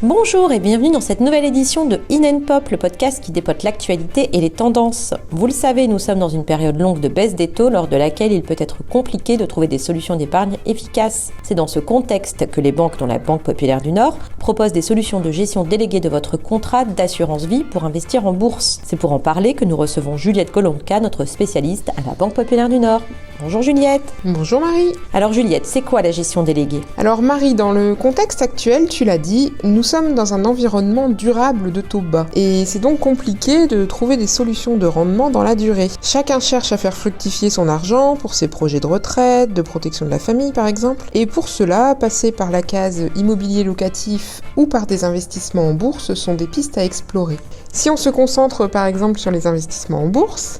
Bonjour et bienvenue dans cette nouvelle édition de In & Pop, le podcast qui dépote l'actualité et les tendances. Vous le savez, nous sommes dans une période longue de baisse des taux lors de laquelle il peut être compliqué de trouver des solutions d'épargne efficaces. C'est dans ce contexte que les banques, dont la Banque Populaire du Nord, proposent des solutions de gestion déléguée de votre contrat d'assurance vie pour investir en bourse. C'est pour en parler que nous recevons Juliette Kolonka, notre spécialiste à la Banque Populaire du Nord. Bonjour Juliette. Bonjour Marie. Alors Juliette, c'est quoi la gestion déléguée ? Alors Marie, dans le contexte actuel, tu l'as dit, nous sommes dans un environnement durable de taux bas. Et c'est donc compliqué de trouver des solutions de rendement dans la durée. Chacun cherche à faire fructifier son argent pour ses projets de retraite, de protection de la famille par exemple. Et pour cela, passer par la case immobilier locatif ou par des investissements en bourse sont des pistes à explorer. Si on se concentre par exemple sur les investissements en bourse,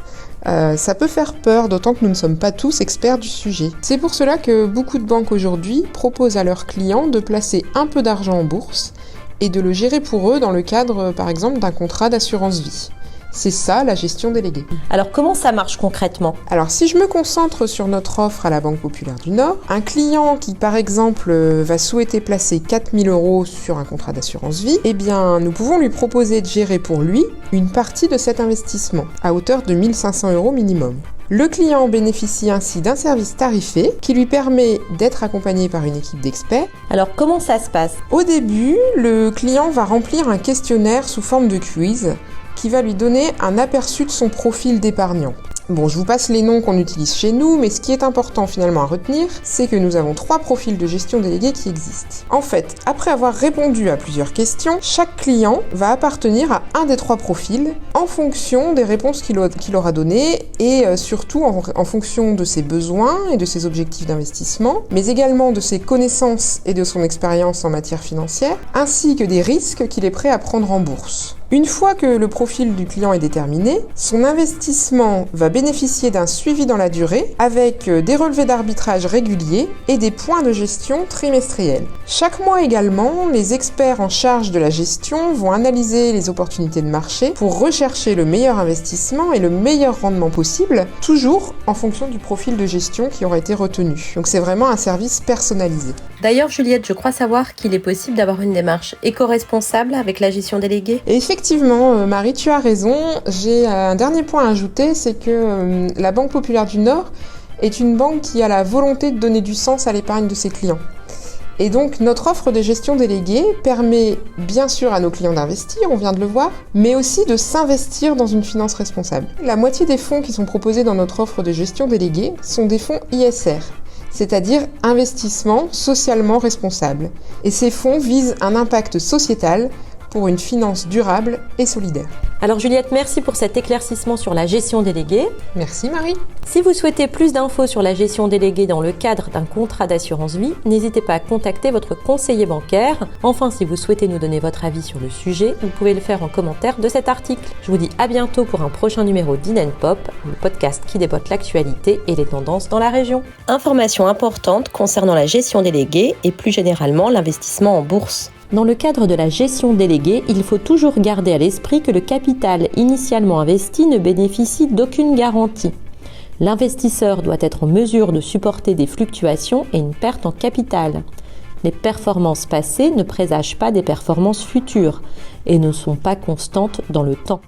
ça peut faire peur, d'autant que nous ne sommes pas tous experts du sujet. C'est pour cela que beaucoup de banques aujourd'hui proposent à leurs clients de placer un peu d'argent en bourse et de le gérer pour eux dans le cadre, par exemple, d'un contrat d'assurance vie. C'est ça, la gestion déléguée. Alors comment ça marche concrètement ? Alors si je me concentre sur notre offre à la Banque Populaire du Nord, un client qui par exemple va souhaiter placer 4 000 € sur un contrat d'assurance vie, eh bien nous pouvons lui proposer de gérer pour lui une partie de cet investissement, à hauteur de 1 500 € minimum. Le client bénéficie ainsi d'un service tarifé qui lui permet d'être accompagné par une équipe d'experts. Alors comment ça se passe ? Au début, le client va remplir un questionnaire sous forme de quiz qui va lui donner un aperçu de son profil d'épargnant. Bon, je vous passe les noms qu'on utilise chez nous, mais ce qui est important finalement à retenir, c'est que nous avons 3 profils de gestion déléguée qui existent. En fait, après avoir répondu à plusieurs questions, chaque client va appartenir à un des 3 profils en fonction des réponses qu'il aura données et surtout en fonction de ses besoins et de ses objectifs d'investissement, mais également de ses connaissances et de son expérience en matière financière, ainsi que des risques qu'il est prêt à prendre en bourse. Une fois que le profil du client est déterminé, son investissement va bénéficier d'un suivi dans la durée avec des relevés d'arbitrage réguliers et des points de gestion trimestriels. Chaque mois également, les experts en charge de la gestion vont analyser les opportunités de marché pour rechercher le meilleur investissement et le meilleur rendement possible, toujours en fonction du profil de gestion qui aura été retenu. Donc c'est vraiment un service personnalisé. D'ailleurs Juliette, je crois savoir qu'il est possible d'avoir une démarche éco-responsable avec la gestion déléguée. Et effectivement, Marie, tu as raison. J'ai un dernier point à ajouter, c'est que la Banque Populaire du Nord est une banque qui a la volonté de donner du sens à l'épargne de ses clients. Et donc, notre offre de gestion déléguée permet bien sûr à nos clients d'investir, on vient de le voir, mais aussi de s'investir dans une finance responsable. La moitié des fonds qui sont proposés dans notre offre de gestion déléguée sont des fonds ISR, c'est-à-dire investissement socialement responsable. Et ces fonds visent un impact sociétal pour une finance durable et solidaire. Alors Juliette, merci pour cet éclaircissement sur la gestion déléguée. Merci Marie. Si vous souhaitez plus d'infos sur la gestion déléguée dans le cadre d'un contrat d'assurance vie, n'hésitez pas à contacter votre conseiller bancaire. Enfin, si vous souhaitez nous donner votre avis sur le sujet, vous pouvez le faire en commentaire de cet article. Je vous dis à bientôt pour un prochain numéro d'In & Pop, le podcast qui débote l'actualité et les tendances dans la région. Informations importantes concernant la gestion déléguée et plus généralement l'investissement en bourse. Dans le cadre de la gestion déléguée, il faut toujours garder à l'esprit que le capital initialement investi ne bénéficie d'aucune garantie. L'investisseur doit être en mesure de supporter des fluctuations et une perte en capital. Les performances passées ne présagent pas des performances futures et ne sont pas constantes dans le temps.